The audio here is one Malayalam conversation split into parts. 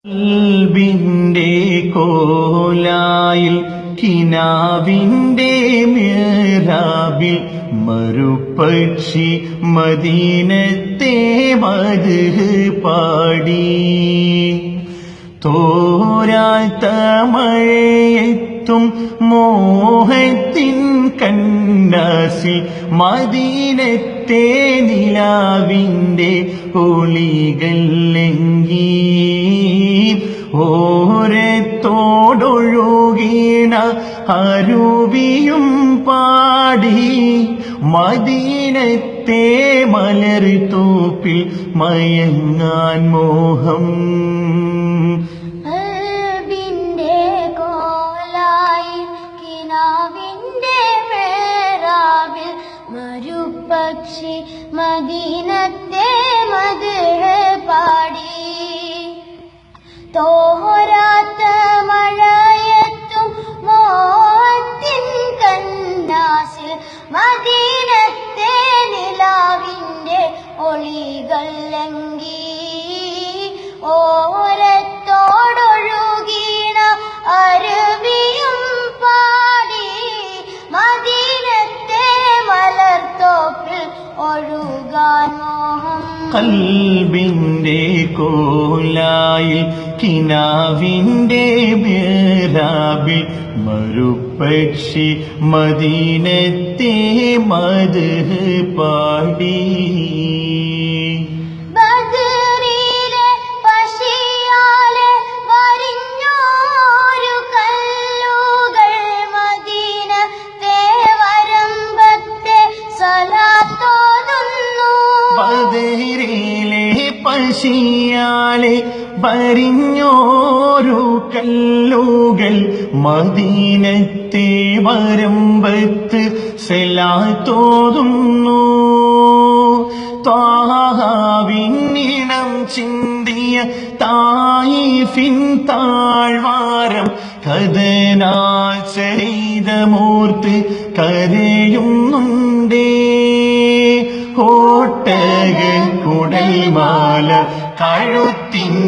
കൽബിന്റെ കോലായിൽ കിനാവിന്റെ മിഹ്റാബിൽ മറുപക്ഷി മദീനത്തെ മദ്ഹ് പാടി. തോരാത്ത മഴയെത്തും മോഹത്തിൻ കന്നാസിൽ മദീനത്തെ നിലാവിന്റെ ഒളികൾ ലംഘി. ഓരത്തോടൊഴുകീണ അരുവിയും പാടി മദീനത്തെ മലർത്തോപ്പിൽ മയങ്ങാൻ മോഹം. കൽബിന്റെ കോലായിൽ കിനാവിന്റെ മിഹ്റാബിൽ മരുപക്ഷി മദീനത്തെ മദ്ഹ് പാടി. തോരാത്ത മഴയെത്തും മോഹത്തിൻ കന്നാസിൽ മദീനത്തെ നിലാവിന്റെ ഒളികൾ ലംഘി. ഓരത്തോടൊഴുകീണ അരുവിയും പാടി മദീനത്തെ മലർത്തോപ്പിൽ ഒഴുകാൻ മോഹം. കൽബിന്റെ കോലായിൽ കിനാവിന്റെ മിഹ്റാബിൽ മറുപക്ഷി മദീനത്തെ മദ്ഹ് പാടി. ബദറിലെ പശിയാലെ വരിഞ്ഞോരു കല്ലുകൾ മദീനത്തെ വരമ്പത്തെ സ്വലാത്തോതുന്നു. ബദറിലെ പശിയാലെ വരിഞ്ഞോരു കല്ലുകൾ മദീനത്തെ വരമ്പത്ത് സ്വലാത്തോതുന്നു. ത്വാഹാവിന്നിണം ചിന്തിയ തായിഫിൻ താഴ്വാരം കഥനാൽ ചരിതമോർത്ത് കരയുന്നുണ്ടേ. ഓട്ടക കുടൽമാല കഴുത്തിന്മേലറുത്തിട്ടും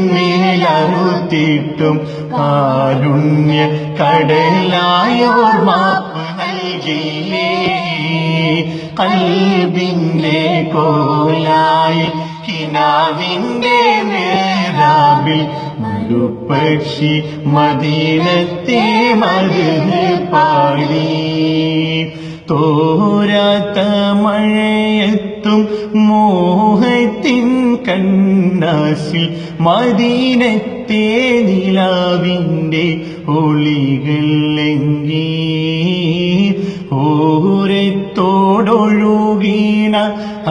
കാരുണ്യ കടലായോർ മാപ്പ് നൽകിയില്ലേ. കൽബിന്റെ കോലായിൽ കിനാവിന്റെ മിഹ്റാബിൽ മറുപക്ഷി മദീനത്തെ മദ്ഹ് പാടി. തോരാത്ത മഴയെത്തും മോഹത്തിൻ കന്നാസിൽ മദീനത്തെ നിലാവിന്റെ ഒളികൾ ലംഘി. ഓരത്തോടൊഴുകീണ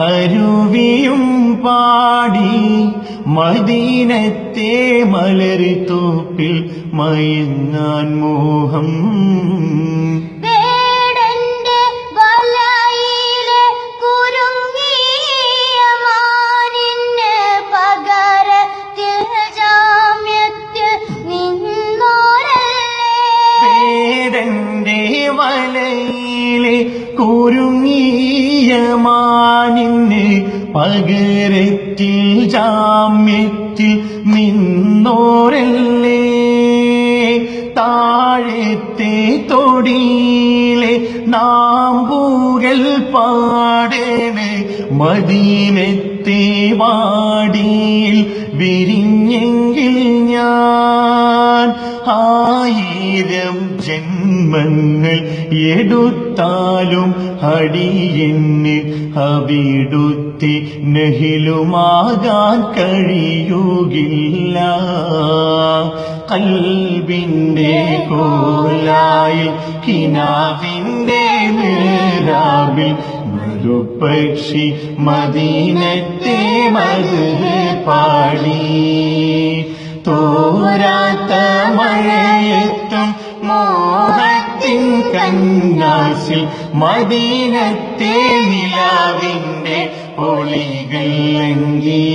അരുവിയും പാടി മദീനത്തെ മലർത്തോപ്പിൽ മയങ്ങാൻ മോഹം. വലയിലെ കുരുങ്ങിയ മാനിന് പകരത്തിൽ ജാമ്യത്തിൽ നിന്നോരല്ലേ. താഴത്തെ തൊടിയിലെ നാമ്പുകൾ പാടേണ് മദീനത്തെ വാടിയിൽ വിരിഞ്ഞെങ്കിൽ ഞാൻ 1000 ജന്മങ്ങൾ എടുത്താലും അടിയെന്ന് അവിടുത്തെ നഹിലുമാകാൻ കഴിയുകില്ല. കൽബിന്റെ കോലായിൽ കിനാവിന്റെ മിഹ്റാബിൽ മറുപക്ഷി മദീനത്തെ മദ്ഹ് പാടി. തോരാത്ത മഴയെത്തും മോഹത്തിൻ കന്നാസിൽ മദീനത്തെ നിലാവിന്റെ ഒളികൾ ലംഘി.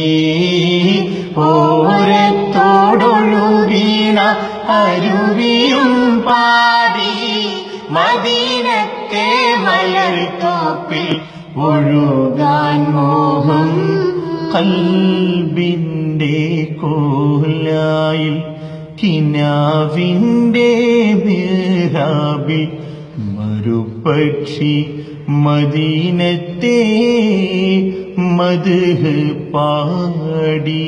ഓരത്തോടൊഴുകീണ അരുവിയും പാടി മദീനത്തെ മലർത്തോപ്പിൽ ഒഴുകാൻ മോഹം. കൽബിന്റെ കോല ഇസ്രായിൽ കിനാവിൻ്റെ മിഹ്റാബിൽ മറുപക്ഷി മദീനത്തെ മദ്ഹ് പാടി.